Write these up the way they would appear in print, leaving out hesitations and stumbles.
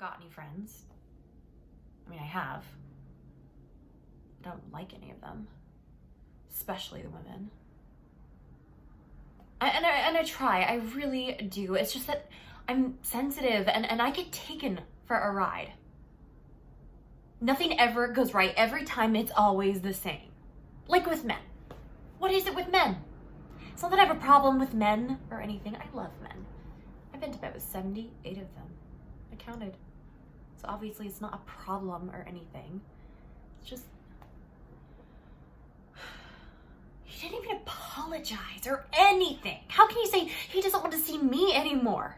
got any friends. I mean, I have. I don't like any of them, especially the women. I try, I really do. It's just that I'm sensitive and I get taken for a ride. Nothing ever goes right. Every time it's always the same. Like with men. What is it with men? It's not that I have a problem with men or anything. I love men. I've been to bed with 78 of them. I counted. So obviously it's not a problem or anything. It's just... He didn't even apologize or anything. How can you say he doesn't want to see me anymore?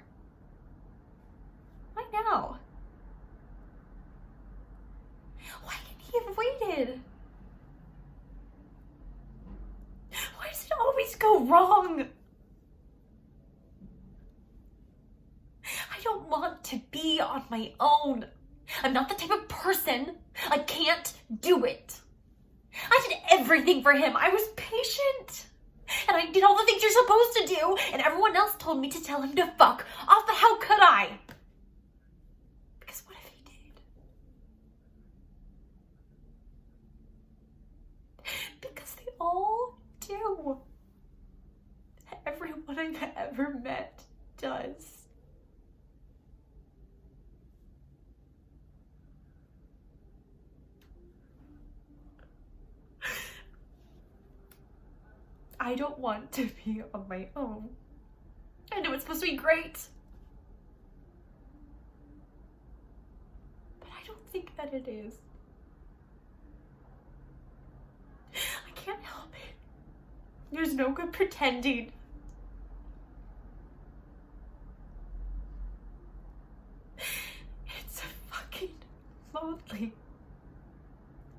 Why now? Why can't he have waited? Why does it always go wrong? I don't want to be on my own. I'm not the type of person. I can't do it. I did everything for him. I was patient. And I did all the things you're supposed to do. And everyone else told me to tell him to fuck off, but how could I? Because what if he did? Because they all do. Everyone I've ever met does. I don't want to be on my own. I know it's supposed to be great. But I don't think that it is. I can't help it. There's no good pretending. It's fucking lonely.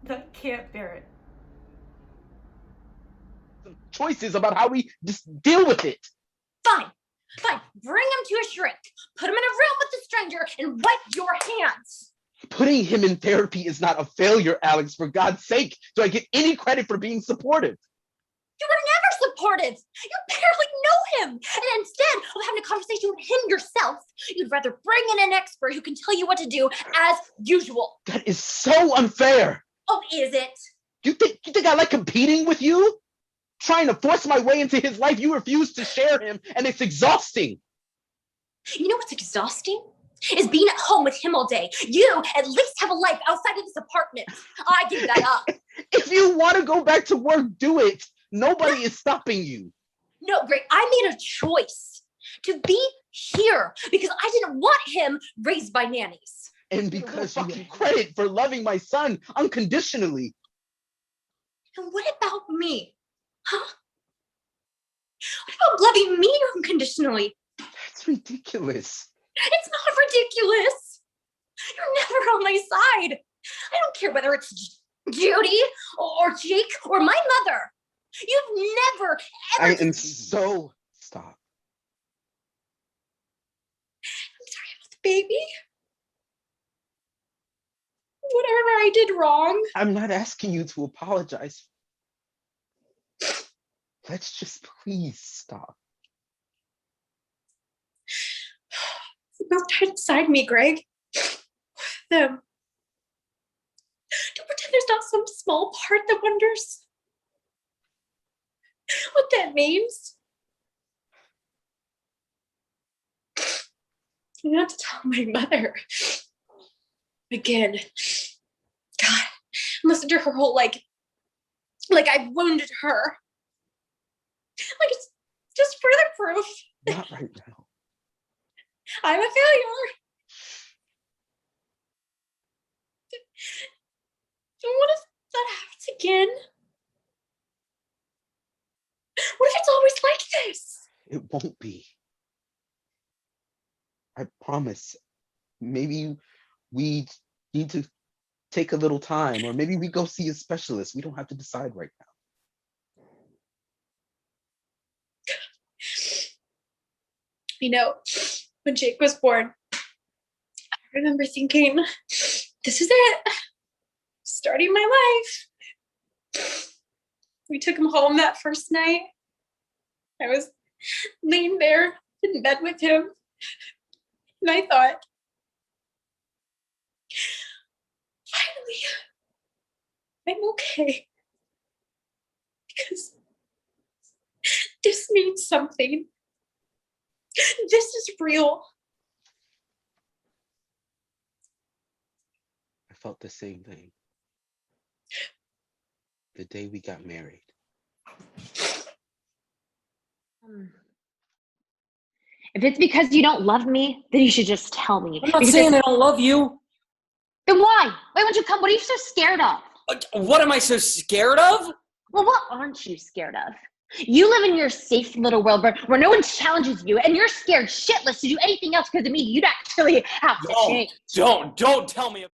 I can't bear it. Choices about how we just deal with it. Fine. Bring him to a shrink. Put him in a room with a stranger and wipe your hands. Putting him in therapy is not a failure, Alex. For God's sake, do I get any credit for being supportive? You were never supportive. You barely know him. And instead of having a conversation with him yourself, you'd rather bring in an expert who can tell you what to do as usual. That is so unfair. Oh, is it? You think I like competing with you? Trying to force my way into his life, you refuse to share him, and it's exhausting. You know what's exhausting? Is being at home with him all day. You at least have a life outside of this apartment. I give that up. If you want to go back to work, do it. Nobody is stopping you. No, Greg, I made a choice to be here because I didn't want him raised by nannies. And because you get credit for loving my son unconditionally. And what about me? Huh? What about loving me unconditionally? That's ridiculous. It's not ridiculous. You're never on my side. I don't care whether it's Judy or Jake or my mother. You've never, ever... I am so... Stop. I'm sorry about the baby. Whatever I did wrong. I'm not asking you to apologize. Let's just please stop. Both tied inside me, Greg. Them. Don't pretend there's not some small part that wonders what that means. You have to tell my mother. Again. God. Listen to her whole like I wounded her. Like it's just further proof. Not right now. I'm a failure. What if that happens again? What if it's always like this? It won't be. I promise. Maybe we need to take a little time, or maybe we go see a specialist. We don't have to decide right now. You know, when Jake was born, I remember thinking, this is it. Starting my life. We took him home that first night. I was laying there in bed with him. And I thought, Finally, I'm okay. Because this means something. This is real. I felt the same thing. The day we got married. If it's because you don't love me, then you should just tell me. I'm not Because saying I don't love you. then why? Why won't you come? What are you so scared of? What am I so scared of? Well, what aren't you scared of? You live in your safe little world where no one challenges you, and you're scared shitless to do anything else because of me. You'd actually have to change. Don't tell me.